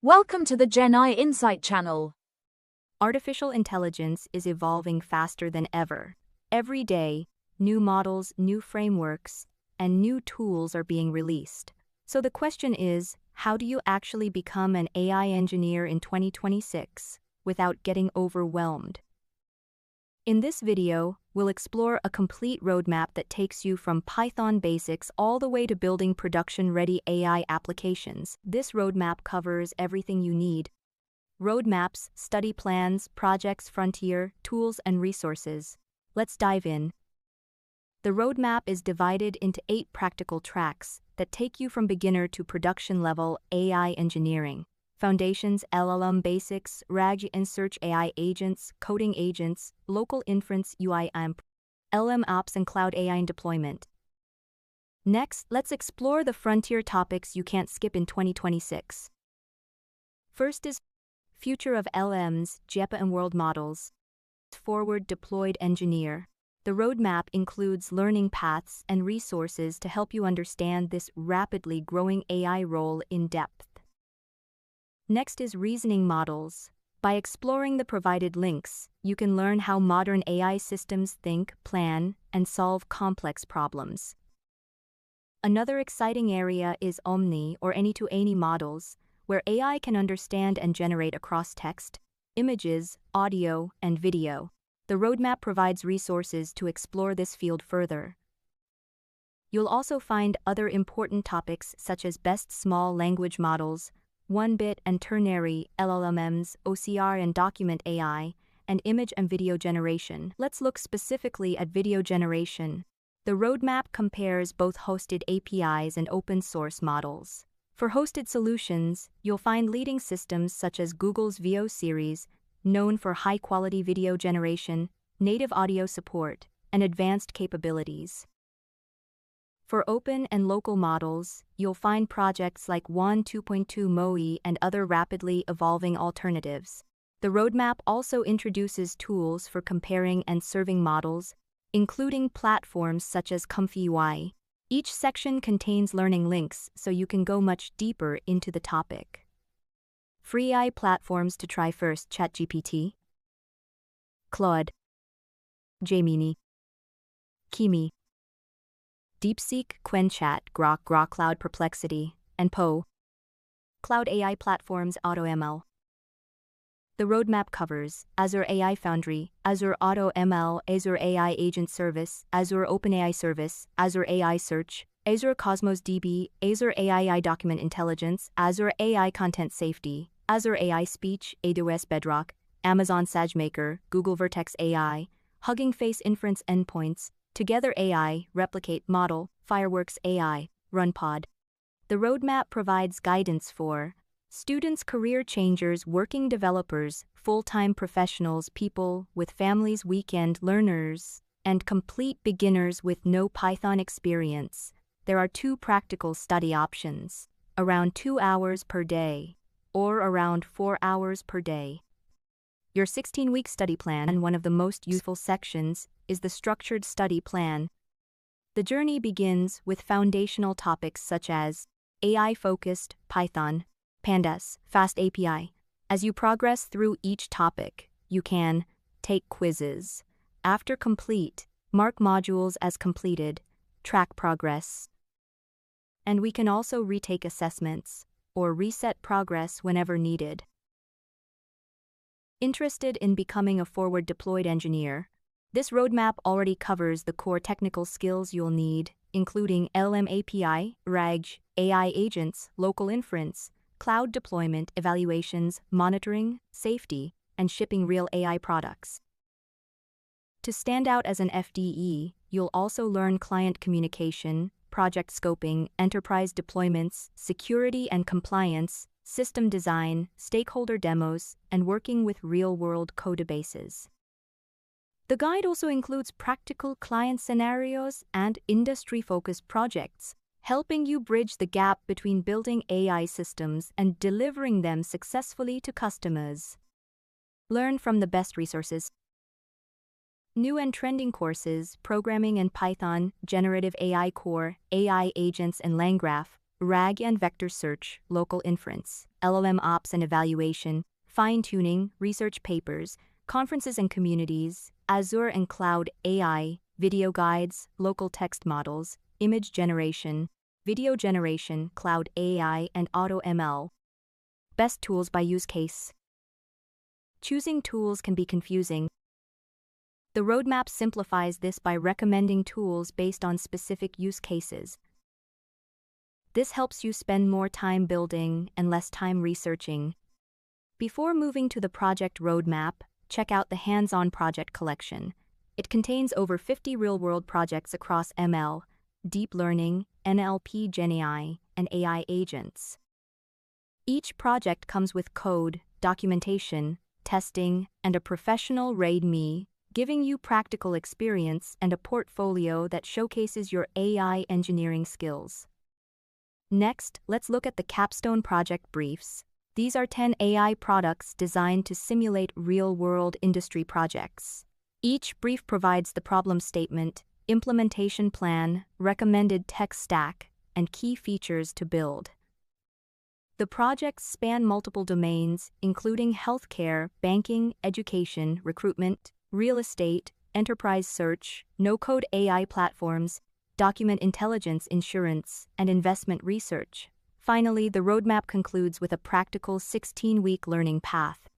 Welcome to the GenAI Insight channel. Artificial intelligence is evolving faster than ever. Every day, new models, new frameworks, and new tools are being released. So the question is, how do you actually become an AI engineer in 2026 without getting overwhelmed? In this video, we'll explore a complete roadmap that takes you from Python basics all the way to building production-ready AI applications. This roadmap covers everything you need: roadmaps, study plans, projects, frontier, tools, and resources. Let's dive in. The roadmap is divided into 8 practical tracks that take you from beginner to production-level AI engineering. Foundations, LLM basics, RAG and search AI agents, coding agents, local inference UI AMP, LLMOps and cloud AI deployment. Next, let's explore the frontier topics you can't skip in 2026. First is future of LLMs, GEPA and world models. Forward deployed engineer. The roadmap includes learning paths and resources to help you understand this rapidly growing AI role in depth. Next is reasoning models. By exploring the provided links, you can learn how modern AI systems think, plan, and solve complex problems. Another exciting area is Omni or any-to-any models, where AI can understand and generate across text, images, audio, and video. The roadmap provides resources to explore this field further. You'll also find other important topics such as best small language models, one-bit and ternary LLMs, OCR and document AI, and image and video generation. Let's look specifically at video generation. The roadmap compares both hosted APIs and open-source models. For hosted solutions, you'll find leading systems such as Google's VO series, known for high-quality video generation, native audio support, and advanced capabilities. For open and local models, you'll find projects like WAN 2.2 MOE and other rapidly evolving alternatives. The roadmap also introduces tools for comparing and serving models, including platforms such as ComfyUI. Each section contains learning links so you can go much deeper into the topic. Free AI platforms to try first: ChatGPT, Claude, Gemini, Kimi, DeepSeek, QuenChat, Grok Cloud, Perplexity, and Poe. Cloud AI platforms, AutoML. The roadmap covers Azure AI Foundry, Azure AutoML, Azure AI Agent Service, Azure OpenAI Service, Azure AI Search, Azure Cosmos DB, Azure AI Document Intelligence, Azure AI Content Safety, Azure AI Speech, AWS Bedrock, Amazon SageMaker, Google Vertex AI, Hugging Face Inference Endpoints, Together AI, Replicate Model, Fireworks AI, RunPod. The roadmap provides guidance for students, career changers, working developers, full-time professionals, people with families, weekend learners, and complete beginners with no Python experience. There are 2 practical study options: around 2 hours per day or around 4 hours per day. Your 16-week study plan, and one of the most useful sections, is the structured study plan. The journey begins with foundational topics such as AI-focused, Python, Pandas, Fast API. As you progress through each topic, you can take quizzes. After complete, mark modules as completed, track progress. And we can also retake assessments or reset progress whenever needed. Interested in becoming a forward-deployed engineer? This roadmap already covers the core technical skills you'll need, including LLM API, RAG, AI agents, local inference, cloud deployment, evaluations, monitoring, safety, and shipping real AI products. To stand out as an FDE, you'll also learn client communication, project scoping, enterprise deployments, security and compliance, system design, stakeholder demos, and working with real-world codebases. The guide also includes practical client scenarios and industry-focused projects, helping you bridge the gap between building AI systems and delivering them successfully to customers. Learn from the best resources. New and trending courses: Programming in Python, Generative AI Core, AI Agents and LangGraph, RAG and Vector Search, Local Inference, LLMOps and evaluation, fine-tuning, research papers, conferences and communities, Azure and cloud AI, video guides, local text models, image generation, video generation, cloud AI, and auto ML. Best tools by use case. Choosing tools can be confusing. The roadmap simplifies this by recommending tools based on specific use cases. This helps you spend more time building and less time researching. Before moving to the project roadmap, check out the hands-on project collection. It contains over 50 real-world projects across ML, deep learning, NLP, GenAI, and AI agents. Each project comes with code, documentation, testing, and a professional RAID-me, giving you practical experience and a portfolio that showcases your AI engineering skills. Next, let's look at the capstone project briefs. These are 10 AI products designed to simulate real-world industry projects. Each brief provides the problem statement, implementation plan, recommended tech stack, and key features to build. The projects span multiple domains, including healthcare, banking, education, recruitment, real estate, enterprise search, no-code AI platforms, document intelligence, insurance, and investment research. Finally, the roadmap concludes with a practical 16-week learning path.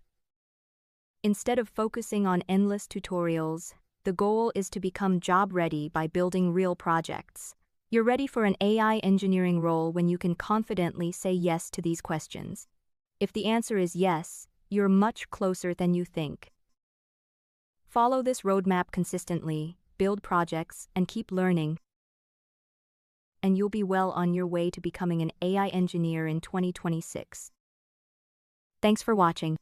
Instead of focusing on endless tutorials, the goal is to become job-ready by building real projects. You're ready for an AI engineering role when you can confidently say yes to these questions. If the answer is yes, you're much closer than you think. Follow this roadmap consistently, build projects, and keep learning, and you'll be well on your way to becoming an AI engineer in 2026. Thanks for watching.